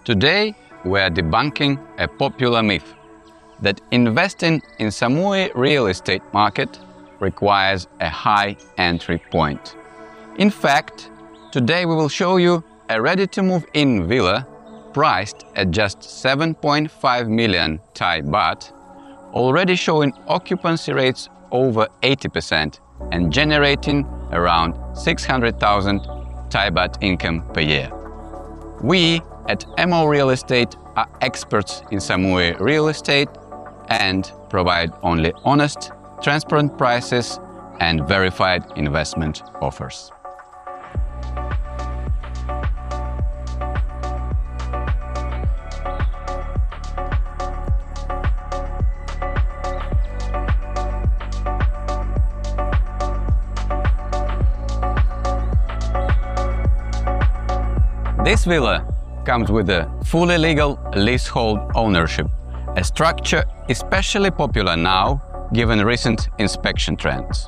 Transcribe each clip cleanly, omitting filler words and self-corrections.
Today, we are debunking a popular myth that investing in Samui real estate market requires a high entry point. In fact, today we will show you a ready-to-move-in villa priced at just 7.5 million Thai baht, already showing occupancy rates over 80% and generating around 600,000 Thai baht income per year. We at MO Real Estate are experts in Samui real estate and provide only honest, transparent prices and verified investment offers. This villa comes with a fully legal leasehold ownership, a structure especially popular now given recent inspection trends.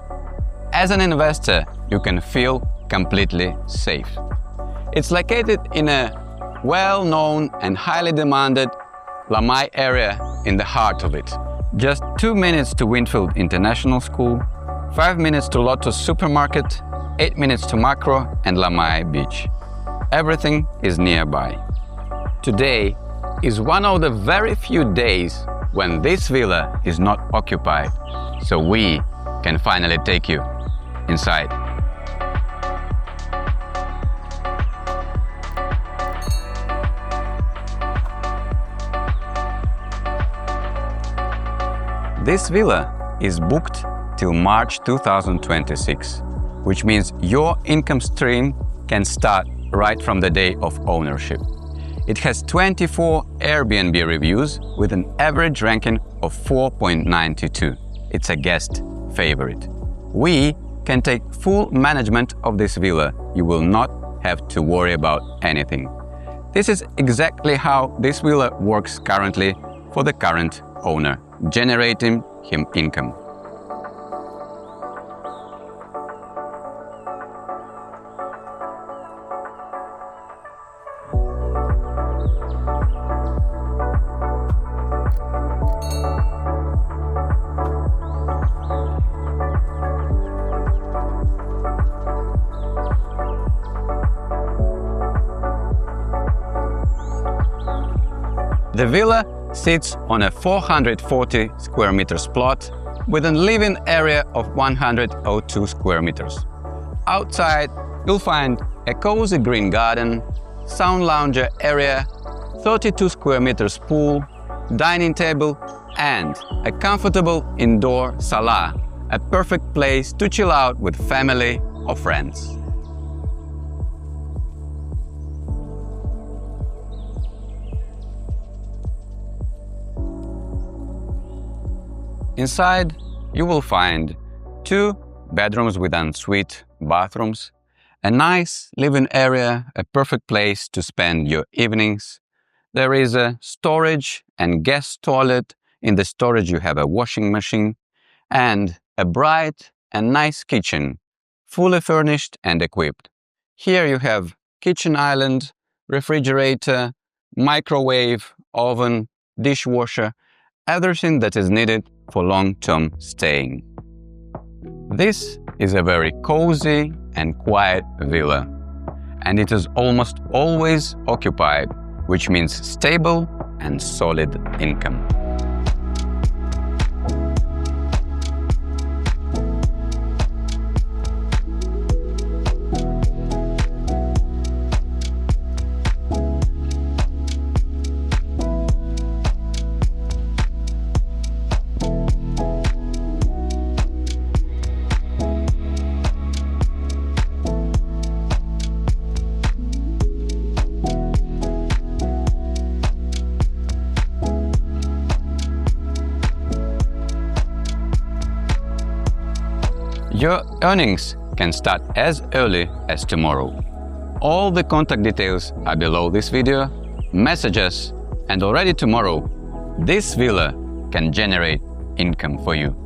As an investor, you can feel completely safe. It's located in a well-known and highly demanded Lamai area in the heart of it. Just 2 minutes to Winfield International School, 5 minutes to Lotus Supermarket, 8 minutes to Macro and Lamai Beach. Everything is nearby. Today is one of the very few days when this villa is not occupied, so we can finally take you inside. This villa is booked till March 2026, which means your income stream can start right from the day of ownership. It has 24 Airbnb reviews with an average ranking of 4.92. It's a guest favorite. We can take full management of this villa. You will not have to worry about anything. This is exactly how this villa works currently for the current owner, generating him income. The villa sits on a 440 square meters plot with a living area of 102 square meters. Outside, you'll find a cozy green garden, sound lounger area, 32 square meters pool, dining table, and a comfortable indoor sala, a perfect place to chill out with family or friends. Inside, you will find 2 bedrooms with ensuite bathrooms, a nice living area, a perfect place to spend your evenings. There is a storage and guest toilet. In the storage you have a washing machine and a bright and nice kitchen, fully furnished and equipped. Here you have kitchen island, refrigerator, microwave, oven, dishwasher, everything that is needed for long-term staying. This is a very cozy and quiet villa, and it is almost always occupied, which means stable and solid income. Your earnings can start as early as tomorrow. All the contact details are below this video. Message us, and already tomorrow, this villa can generate income for you.